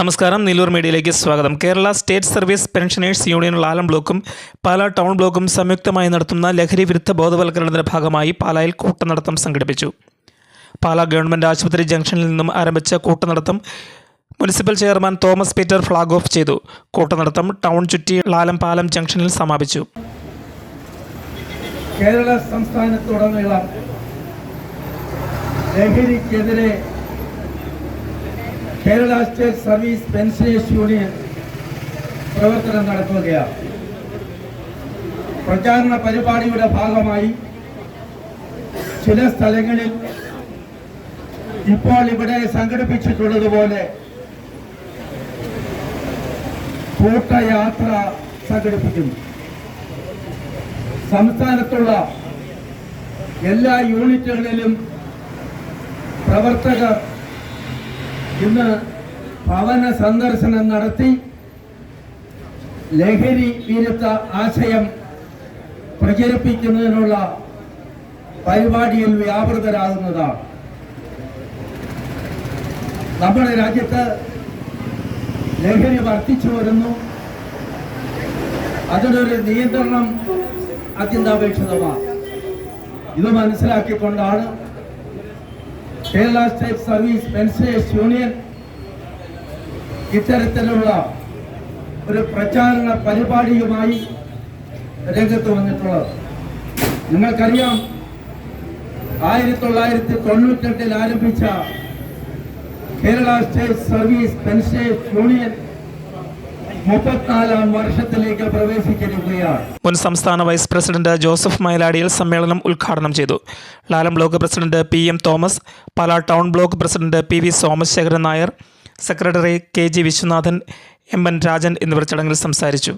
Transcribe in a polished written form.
നമസ്കാരം, നീലൂർ മീഡിയയിലേക്ക് സ്വാഗതം. Kerala state service pensioners union Lalam ബ്ലോക്കും പാലാ ടൗൺ ബ്ലോക്കും സംയുക്തമായി നടത്തുന്ന ലഹരി വിരുദ്ധ ബോധവൽക്കരണത്തിന്റെ ഭാഗമായി പാലായിൽ കൂട്ടനടത്തം സംഘടിപ്പിച്ചു. പാലാ ഗവൺമെൻറ് ആശുപത്രി ജംഗ്ഷനിൽ നിന്നും ആരംഭിച്ച കൂട്ടനടത്തം municipal chairman Thomas Peter flag off ചെയ്തു. കൂട്ടനടത്തം ടൗൺ ചുറ്റി ലാലം പാലം ജംഗ്ഷനിൽ സമാപിച്ചു. കേരള സംസ്ഥാനത്തുടനീളം ലഹരിക്കെതിരെ Kerala state service pensioners union പ്രവർത്തനം നടത്തുകയാണ്. പ്രചാരണ പരിപാടിയുടെ ഭാഗമായി ചില സ്ഥലങ്ങളിൽ ഇപ്പോൾ ഇവിടെ സംഘടിപ്പിച്ചിട്ടുള്ളതുപോലെ കൂട്ടയാത്ര സംഘടിപ്പിക്കുന്നു. സംസ്ഥാനത്തുള്ള എല്ലാ യൂണിറ്റുകളിലും പ്രവർത്തകർ ഇന്ന് ഭവന സന്ദർശനം നടത്തി ലഹരി വിരുദ്ധ ആശയം പ്രചരിപ്പിക്കുന്നതിനുള്ള പരിപാടിയിൽ വ്യാപൃതരാകുന്നതാണ്. നമ്മുടെ രാജ്യത്ത് ലഹരി വർദ്ധിച്ചു വരുന്നു. അതിനൊരു നിയന്ത്രണം അത്യന്താപേക്ഷിതമാണ്. ഇത് മനസ്സിലാക്കിക്കൊണ്ടാണ് Kerala state service pensioners union ഇത്തരത്തിലുള്ള ഒരു പ്രചാരണ പരിപാടിയുമായി രംഗത്ത് വന്നിട്ടുള്ളത്. നിങ്ങൾക്കറിയാം, 1998 ആരംഭിച്ച Kerala state service pensioners union 34ാം വർഷത്തിലേക്ക് പ്രവേശിച്ചിരിക്കുകയാണ്. മുൻ സംസ്ഥാന വൈസ് പ്രസിഡന്റ് ജോസഫ് മൈലാടിയിൽ സമ്മേളനം ഉദ്ഘാടനം ചെയ്തു. Lalam block president PM Thomas, Pala town block president PV Somasekharan Nair, secretary KG Viswanathan, MN Rajan എന്നിവർ ചടങ്ങിൽ സംസാരിച്ചു.